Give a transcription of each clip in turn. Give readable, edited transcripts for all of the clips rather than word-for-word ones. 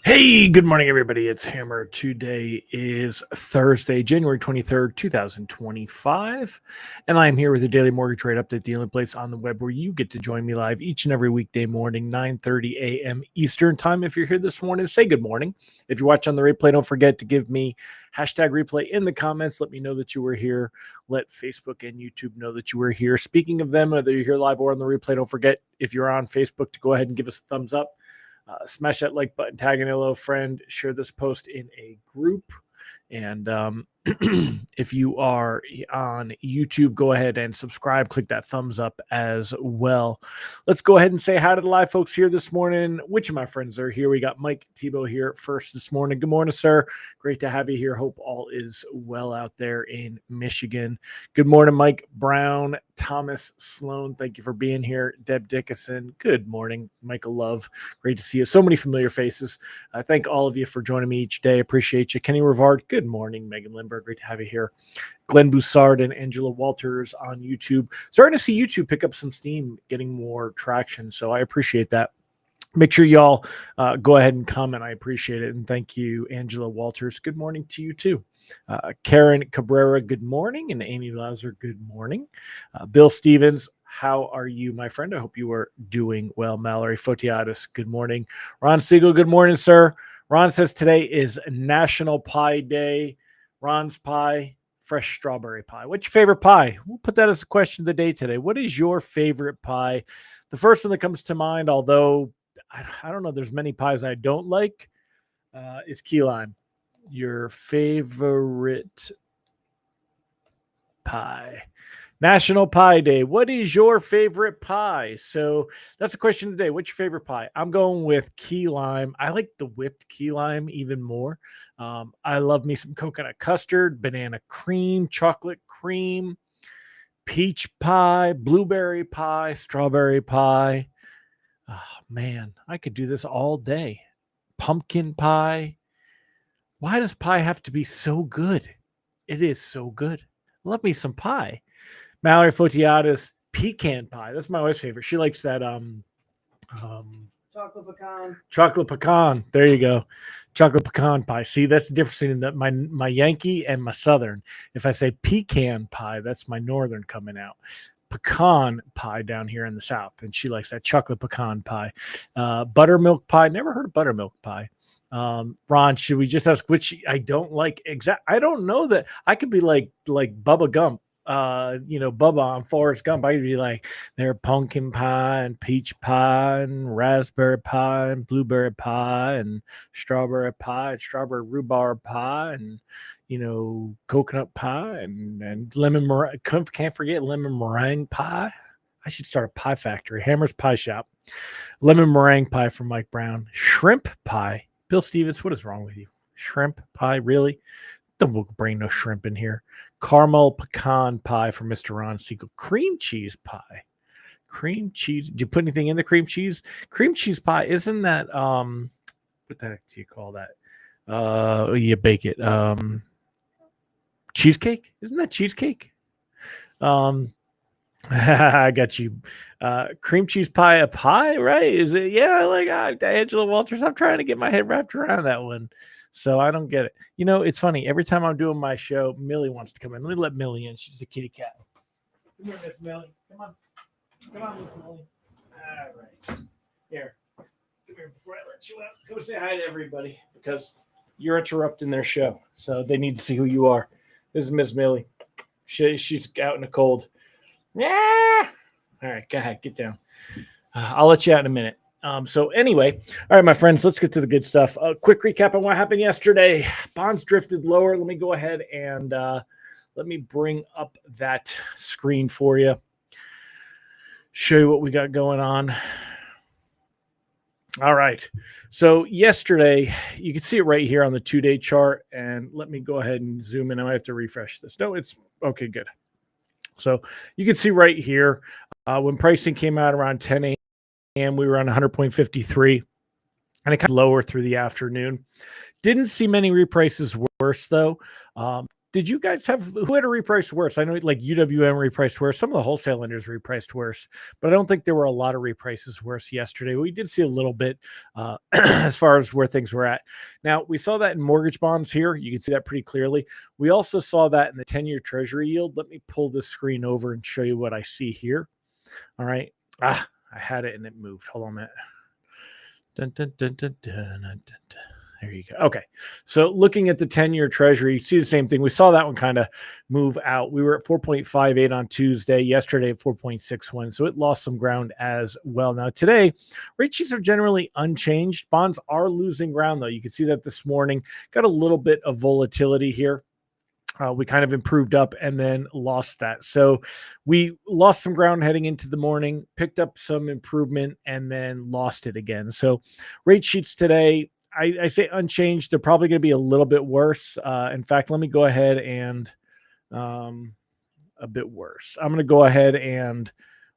Hey, good morning, everybody. It's Hammer. Today is Thursday, January 23rd, 2025. And I am here with your daily mortgage rate update, the only place on the web where you get to join me live each and every weekday morning, 9:30 a.m. Eastern time. If you're here this morning, say good morning. If you watch on the replay, don't forget to give me hashtag replay in the comments. Let me know that you were here. Let Facebook and YouTube know that you were here. Speaking of them, whether you're here live or on the replay, don't forget, if you're on Facebook, to go ahead and give us a thumbs up. Smash that like button, tag an hello friend, share this post in a group. And if you are on YouTube, go ahead and subscribe. Click that thumbs up as well. Let's go ahead and say hi to the live folks here this morning. Which of my friends are here? We got Mike Tebow here first this morning. Good morning, sir. Great to have you here. Hope all is well out there in Michigan. Good morning, Mike Brown, Thomas Sloan. Thank you for being here. Deb Dickinson. Good morning, Michael Love. Great to see you. So many familiar faces. I thank all of you for joining me each day. Appreciate you. Kenny Rivard. Good morning, Megan Lindbergh. Great to have you here. Glenn Boussard and Angela Walters on YouTube. Starting to see YouTube pick up some steam, getting more traction. So I appreciate that. Make sure y'all go ahead and comment. I appreciate it. And thank you, Angela Walters. Good morning to you too. Karen Cabrera, good morning. And Amy Lauser, good morning. Bill Stevens, how are you, my friend? I hope you are doing well. Mallory Fotiadis, good morning. Ron Siegel, good morning, sir. Ron says today is National Pie Day. Ron's pie, fresh strawberry pie. What's your favorite pie? We'll put that as a question of the day today. What is your favorite pie? The first one that comes to mind, although I don't know, there's many pies I don't like, is key lime. Your favorite pie. National Pie Day. What is your favorite pie? So that's the question today. What's your favorite pie? I'm going with key lime. I like the whipped key lime even more. I love me some coconut custard, banana cream, chocolate cream, peach pie, blueberry pie, strawberry pie. Oh, man, I could do this all day. Pumpkin pie. Why does pie have to be so good? It is so good. Love me some pie. Mallory Fotiadis, pecan pie. That's my wife's favorite. She likes that chocolate pecan. Chocolate pecan. There you go. Chocolate pecan pie. See, that's the difference between my Yankee and my Southern. If I say pecan pie, that's my Northern coming out. Pecan pie down here in the South, and she likes that chocolate pecan pie. Buttermilk pie. Never heard of buttermilk pie. Ron, should we just ask which I don't like? I don't know that. I could be like Bubba Gump. Bubba on Forrest Gump. I could be like, they're pumpkin pie and peach pie and raspberry pie and blueberry pie and strawberry pie and strawberry rhubarb pie and coconut pie and lemon meringue. Can't forget lemon meringue pie. I should start a pie factory. Hammer's Pie Shop. Lemon meringue pie from Mike Brown. Shrimp pie. Bill Stevens, what is wrong with you? Shrimp pie, really? Don't bring no shrimp in here. Caramel pecan pie from Mr. Ron Siegel. Cream cheese pie. Cream cheese. Did you put anything in the cream cheese? Cream cheese pie, isn't that what the heck do you call that? You bake it. Cheesecake? Isn't that cheesecake? I got you. Cream cheese pie, a pie, right? Is it? Yeah, like Angela Walters. I'm trying to get my head wrapped around that one. So I don't get it. It's funny. Every time I'm doing my show, Millie wants to come in. Let me let Millie in. She's a kitty cat. Come here, Miss Millie. Come on. Come on, Miss Millie. All right. Here. Come here before I let you out. Go say hi to everybody because you're interrupting their show. So they need to see who you are. This is Miss Millie. She's out in the cold. Yeah. All right. Go ahead. Get down. I'll let you out in a minute. So anyway, all right, my friends, let's get to the good stuff. A quick recap on what happened yesterday. Bonds drifted lower. Let me go ahead and let me bring up that screen for you. Show you what we got going on. All right. So yesterday, you can see it right here on the 2-day chart. And let me go ahead and zoom in. I might have to refresh this. No, it's okay. Good. So you can see right here when pricing came out around 10 a.m. we were on 100.53 and it got lower through the afternoon. Didn't see many reprices worse though. did you guys have who had a repriced worse? I know like UWM repriced worse. Some of the wholesale lenders repriced worse, but I don't think there were a lot of reprices worse yesterday. We did see a little bit as far as where things were at. Now, we saw that in mortgage bonds here. You can see that pretty clearly. We also saw that in the 10-year treasury yield. Let me pull this screen over and show you what I see here. All right. I had it and it moved. Hold on a minute. Dun, dun, dun, dun, dun, dun, dun, dun. There you go. Okay. So looking at the 10-year treasury, you see the same thing. We saw that one kind of move out. We were at 4.58 on Tuesday, yesterday at 4.61. So it lost some ground as well. Now today, rate sheets are generally unchanged. Bonds are losing ground though. You can see that this morning. Got a little bit of volatility here. We kind of improved up and then lost that. So we lost some ground heading into the morning, picked up some improvement, and then lost it again. So rate sheets today, I say unchanged. They're probably going to be a little bit worse. In fact, let me go ahead and a bit worse. I'm going to go ahead and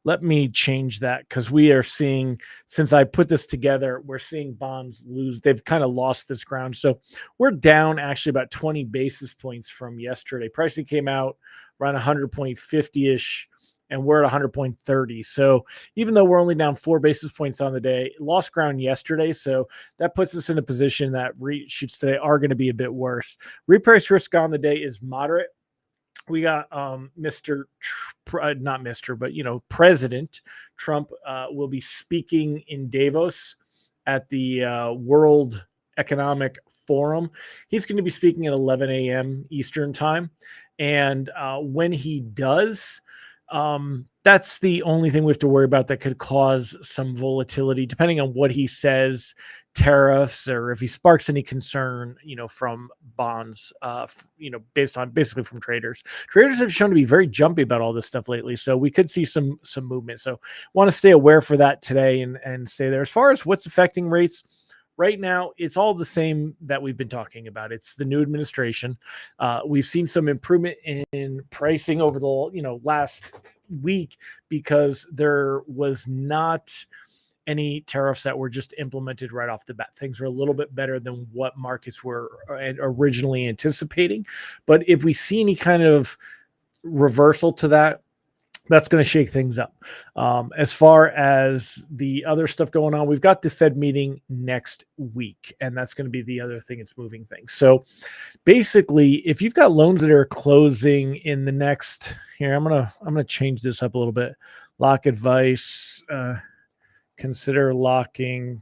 let me change that because we are seeing, since I put this together, we're seeing bonds lose. They've kind of lost this ground. So we're down actually about 20 basis points from yesterday. Pricing came out around 100.50-ish, and we're at 100.30. So even though we're only down 4 basis points on the day, lost ground yesterday. So that puts us in a position that rate sheets today are going to be a bit worse. Reprice risk on the day is moderate. We got President Trump will be speaking in Davos at the World Economic Forum. He's going to be speaking at 11 a.m. Eastern time. And when he does, that's the only thing we have to worry about that could cause some volatility, depending on what he says, tariffs, or if he sparks any concern, from bonds, basically from traders. Traders have shown to be very jumpy about all this stuff lately, so we could see some movement. So want to stay aware for that today and stay there. As far as what's affecting rates, right now, it's all the same that we've been talking about. It's the new administration. We've seen some improvement in pricing over the last week because there was not any tariffs that were just implemented right off the bat. Things are a little bit better than what markets were originally anticipating. But if we see any kind of reversal to that, that's going to shake things up. As far as the other stuff going on, we've got the Fed meeting next week, and that's going to be the other thing that's moving things. So basically, if you've got loans that are closing in the next here, I'm gonna change this up a little bit. Lock advice, consider locking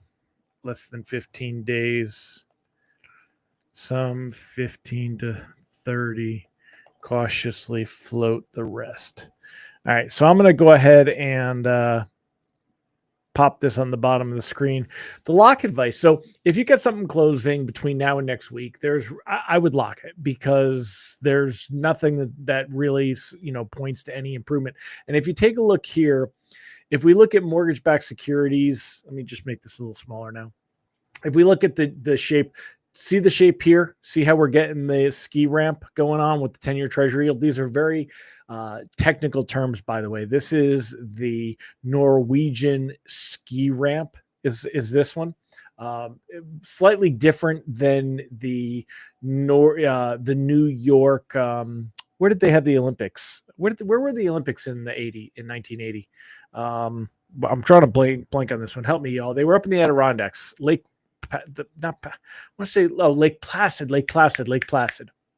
less than 15 days, some 15 to 30, cautiously float the rest. All right, so I'm going to go ahead and pop this on the bottom of the screen. The lock advice. So if you get something closing between now and next week, I would lock it because there's nothing that really points to any improvement. And if you take a look here, if we look at mortgage-backed securities, let me just make this a little smaller now. If we look at the shape, see the shape here, see how we're getting the ski ramp going on with the 10-year treasury yield. These are very technical terms, by the way. This is the Norwegian ski ramp is this one. Slightly different than the New York. Where did they have the Olympics? Where were the Olympics in 1980? I'm trying to blank on this one. Help me, y'all. They were up in the Adirondacks, Lake Placid.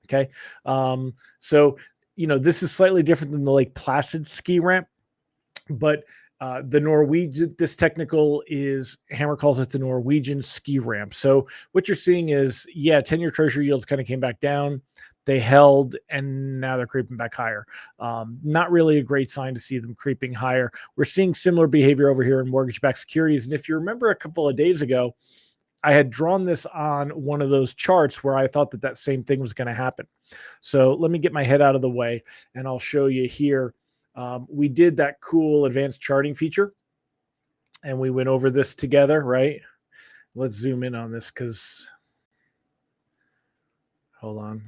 Okay. So, this is slightly different than the Lake Placid ski ramp, but the Norwegian, this technical is Hammer calls it the Norwegian ski ramp. So what you're seeing is, 10-year treasury yields kind of came back down. They held, and now they're creeping back higher. Not really a great sign to see them creeping higher. We're seeing similar behavior over here in mortgage-backed securities. And if you remember a couple of days ago, I had drawn this on one of those charts where I thought that same thing was going to happen. So let me get my head out of the way, and I'll show you here. We did that cool advanced charting feature, and we went over this together, right? Let's zoom in on this because, hold on.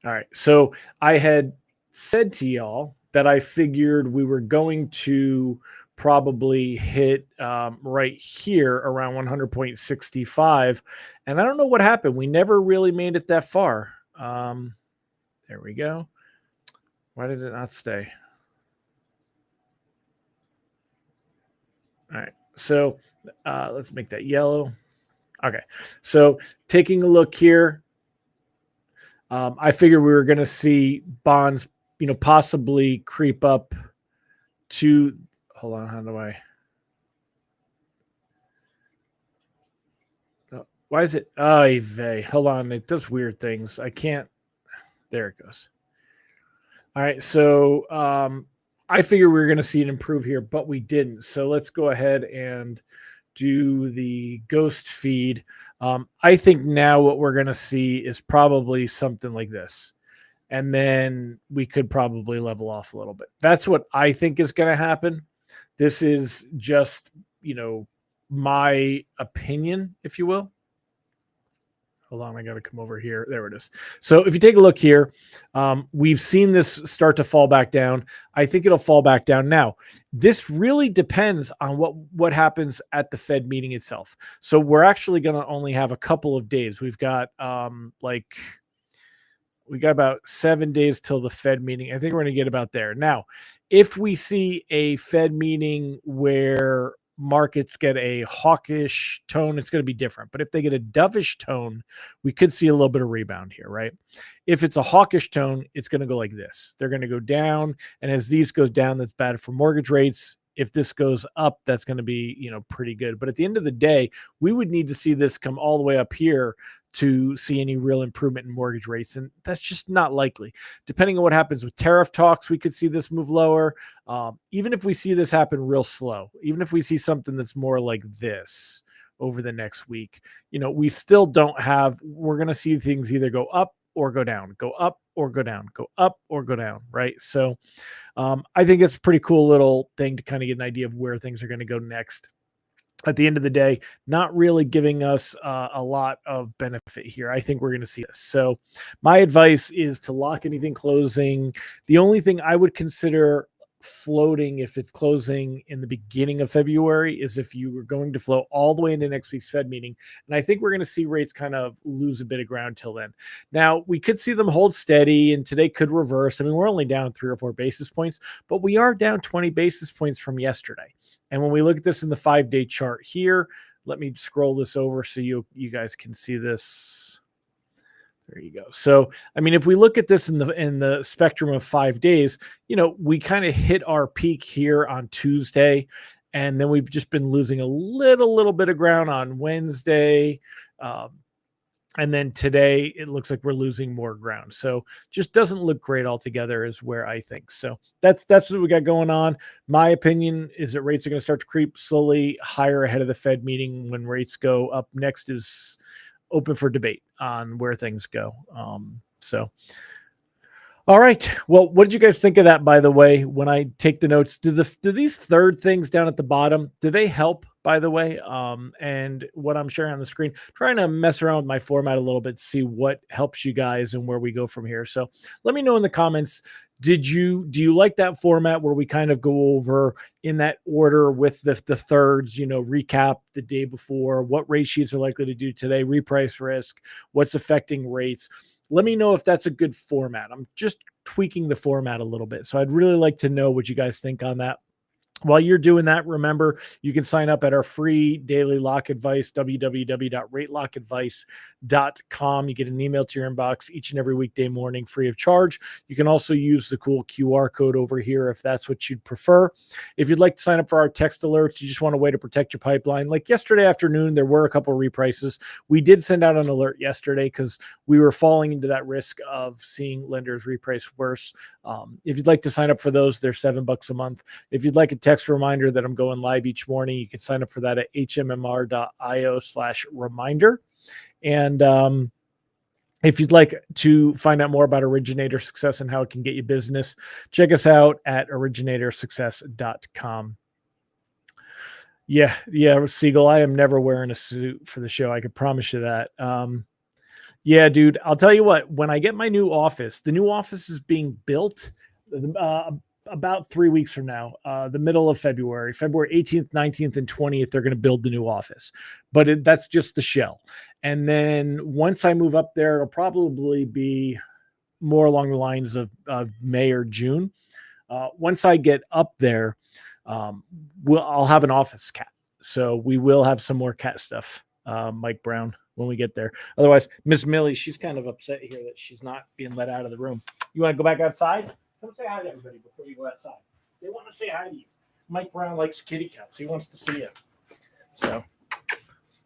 All right. So I had said to y'all that I figured we were going to probably hit right here around 100.65. And I don't know what happened. We never really made it that far. There we go. Why did it not stay? All right. So let's make that yellow. Okay. So taking a look here, I figured we were going to see bonds, possibly creep up to, hold on, how do I? Why is it? Hold on. It does weird things. I can't. There it goes. All right. So I figured we were going to see it improve here, but we didn't. So let's go ahead and do the ghost feed. I think now what we're going to see is probably something like this. And then we could probably level off a little bit. That's what I think is going to happen. This is just, my opinion, if you will. Hold on, I got to come over here. There it is. So if you take a look here, we've seen this start to fall back down. I think it'll fall back down now. This really depends on what happens at the Fed meeting itself. So we're actually going to only have a couple of days. We've got we got about 7 days till the Fed meeting. I think we're going to get about there. Now, if we see a Fed meeting where markets get a hawkish tone, it's going to be different. But if they get a dovish tone, we could see a little bit of rebound here, right? If it's a hawkish tone, it's going to go like this. They're going to go down. And as these goes down, that's bad for mortgage rates. If this goes up, that's going to be, pretty good. But at the end of the day, we would need to see this come all the way up here to see any real improvement in mortgage rates. And that's just not likely. Depending on what happens with tariff talks, we could see this move lower. Even if we see this happen real slow, even if we see something that's more like this over the next week, we still don't have, we're going to see things either go up or go down, go up or go down, go up or go down, right? So I think it's a pretty cool little thing to kind of get an idea of where things are going to go next. At the end of the day, not really giving us a lot of benefit here. I think we're going to see this. So my advice is to lock anything closing. The only thing I would consider floating if it's closing in the beginning of February is if you were going to float all the way into next week's Fed meeting. And I think we're going to see rates kind of lose a bit of ground till then. Now, we could see them hold steady and today could reverse. I mean, we're only down 3 or 4 basis points, but we are down 20 basis points from yesterday. And when we look at this in the 5-day chart here, let me scroll this over so you guys can see this. There you go. So, I mean, if we look at this in the spectrum of 5 days, we kind of hit our peak here on Tuesday, and then we've just been losing a little bit of ground on Wednesday. And then today, it looks like we're losing more ground. So just doesn't look great altogether is where I think. So that's what we got going on. My opinion is that rates are going to start to creep slowly higher ahead of the Fed meeting. When rates go up next is open for debate on where things go. All right. Well, what did you guys think of that, by the way, when I take the notes? Do these third things down at the bottom, do they help, by the way? And what I'm sharing on the screen, trying to mess around with my format a little bit, see what helps you guys and where we go from here. So let me know in the comments, do you like that format where we kind of go over in that order with the thirds, recap the day before, what rate sheets are likely to do today, reprice risk, what's affecting rates? Let me know if that's a good format. I'm just tweaking the format a little bit. So I'd really like to know what you guys think on that. While you're doing that, remember, you can sign up at our free daily lock advice, www.ratelockadvice.com. You get an email to your inbox each and every weekday morning free of charge. You can also use the cool QR code over here if that's what you'd prefer. If you'd like to sign up for our text alerts, you just want a way to protect your pipeline. Like yesterday afternoon, there were a couple of reprices. We did send out an alert yesterday because we were falling into that risk of seeing lenders reprice worse. If you'd like to sign up for those, they're $7 a month. If you'd like a text reminder that I'm going live each morning, you can sign up for that at hmmr.io/reminder. And if you'd like to find out more about Originator Success and how it can get you business, check us out at originatorssuccess.com. Yeah, Siegel, I am never wearing a suit for the show. I could promise you that. Yeah, dude, I'll tell you what, when I get my new office, the new office is being built about 3 weeks from now, the middle of February, February 18th, 19th, and 20th, they're going to build the new office. But that's just the shell. And then once I move up there, it'll probably be more along the lines of May or June. Once I get up there, I'll have an office cat. So we will have some more cat stuff, Mike Brown, when we get there. Otherwise, Miss Millie, she's kind of upset here that she's not being let out of the room. You want to go back outside? Come say hi to everybody before you go outside. They want to say hi to you. Mike Brown likes kitty cats. He wants to see you. So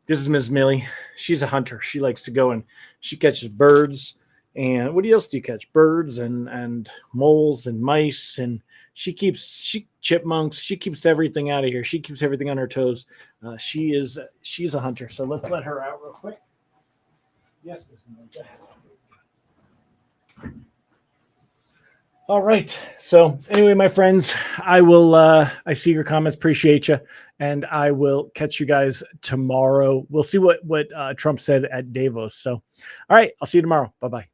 this is Miss Millie. She's a hunter. She likes to go and she catches birds. And what else do you catch? Birds and moles and mice, and chipmunks. She keeps everything out of here. She keeps everything on her toes. She's a hunter. So let's let her out real quick. Yes, Ms. Miller, go ahead. All right. So anyway, my friends, I see your comments. Appreciate you. And I will catch you guys tomorrow. We'll see what Trump said at Davos. So, all right. I'll see you tomorrow. Bye-bye.